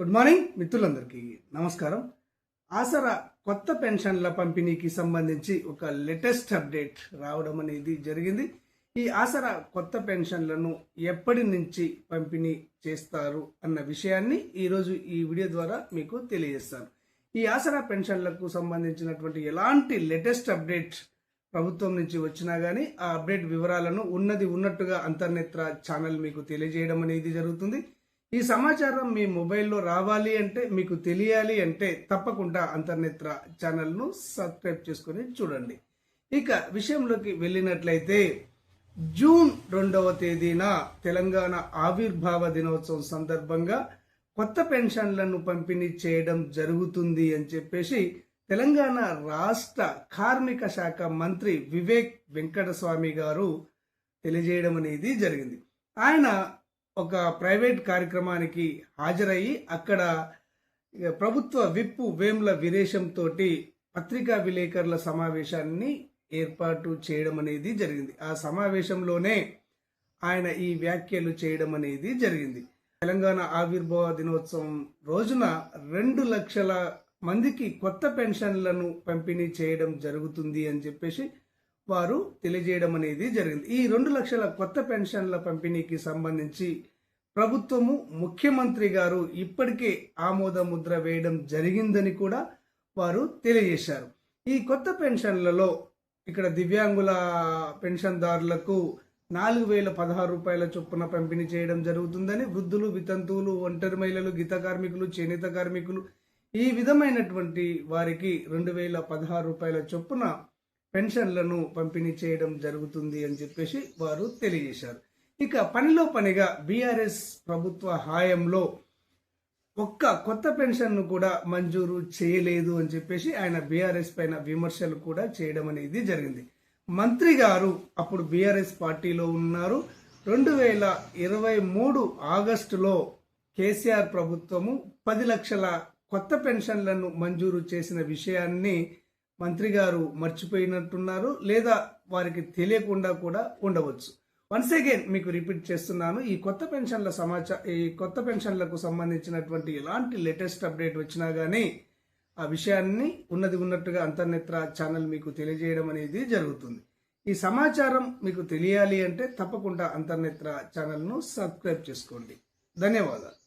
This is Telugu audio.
గుడ్ మార్నింగ్ మిత్రులందరికీ నమస్కారం. ఆసరా కొత్త పెన్షన్ల పంపిణీకి సంబంధించి ఒక లేటెస్ట్ అప్డేట్ రావడం అనేది జరిగింది. ఈ ఆసరా కొత్త పెన్షన్లను ఎప్పటి నుంచి పంపిణీ చేస్తారు అన్న విషయాన్ని ఈరోజు ఈ వీడియో ద్వారా మీకు తెలియజేస్తాను. ఈ ఆసరా పెన్షన్లకు సంబంధించినటువంటి ఎలాంటి లేటెస్ట్ అప్డేట్ ప్రభుత్వం నుంచి వచ్చినా కానీ ఆ అప్డేట్ వివరాలను ఉన్నట్టుగా అంతర్నేత్ర ఛానల్ మీకు తెలియజేయడం అనేది జరుగుతుంది. ఈ సమాచారం మీ మొబైల్లో రావాలి అంటే, మీకు తెలియాలి అంటే తప్పకుండా అంతర్నేత్ర ఛానల్ను సబ్స్క్రైబ్ చేసుకొని చూడండి. ఇక విషయంలోకి వెళ్ళినట్లయితే జూన్ 2వ తేదీన తెలంగాణ ఆవిర్భావ దినోత్సవం సందర్భంగా కొత్త పెన్షన్లను పంపిణీ చేయడం జరుగుతుంది అని చెప్పేసి తెలంగాణ రాష్ట్ర కార్మిక శాఖ మంత్రి వివేక్ వెంకటస్వామి గారు తెలియజేయడం అనేది జరిగింది. ఆయన ఒక ప్రైవేట్ కార్యక్రమానికి హాజరయ్యి అక్కడ ప్రభుత్వ విప్ వేముల వీరేశంతో పత్రికా విలేకరుల సమావేశాన్ని ఏర్పాటు చేయడం అనేది జరిగింది. ఆ సమావేశంలోనే ఆయన ఈ వ్యాఖ్యలు చేయడం అనేది జరిగింది. తెలంగాణ ఆవిర్భావ దినోత్సవం రోజున 2 లక్షల మందికి కొత్త పెన్షన్లను పంపిణీ చేయడం జరుగుతుంది అని చెప్పేసి వారు తెలియజేయడం అనేది జరిగింది. ఈ 2 లక్షల కొత్త పెన్షన్ల పంపిణీకి సంబంధించి ప్రభుత్వము, ముఖ్యమంత్రి గారు ఇప్పటికే ఆమోద ముద్ర వేయడం జరిగిందని కూడా వారు తెలియజేశారు. ఈ కొత్త పెన్షన్లలో ఇక్కడ దివ్యాంగుల పెన్షన్దారులకు 4,016 రూపాయల చొప్పున పంపిణీ చేయడం జరుగుతుందని, వృద్ధులు, వితంతువులు, ఒంటరి మహిళలు, గీత కార్మికులు, చేనేత కార్మికులు ఈ విధమైనటువంటి వారికి 2,016 రూపాయల చొప్పున పెన్షన్లను పంపిణీ చేయడం జరుగుతుంది అని చెప్పేసి వారు తెలియజేశారు. ఇక పనిలో పనిగా బీఆర్ఎస్ ప్రభుత్వ హాయంలో ఒక్క కొత్త పెన్షన్ను కూడా మంజూరు చేయలేదు అని చెప్పేసి ఆయన బీఆర్ఎస్ పైన విమర్శలు కూడా చేయడం అనేది జరిగింది. మంత్రి గారు అప్పుడు బీఆర్ఎస్ పార్టీలో ఉన్నారు. 2023 ఆగస్టులో కేసీఆర్ ప్రభుత్వము 10 లక్షల కొత్త పెన్షన్లను మంజూరు చేసిన విషయాన్ని మంత్రి గారు మర్చిపోయినట్టున్నారు, లేదా వారికి తెలియకుండా కూడా ఉండవచ్చు. వన్స్ అగైన్ మీకు రిపీట్ చేస్తున్నాను, ఈ కొత్త పెన్షన్లకు సంబంధించినటువంటి ఎలాంటి లేటెస్ట్ అప్డేట్ వచ్చినా కానీ ఆ విషయాన్ని ఉన్నట్టుగా అంతర్నేత్ర ఛానల్ మీకు తెలియజేయడం అనేది జరుగుతుంది. ఈ సమాచారం మీకు తెలియాలి అంటే తప్పకుండా అంతర్నేత్ర ఛానల్ను సబ్స్క్రైబ్ చేసుకోండి. ధన్యవాదాలు.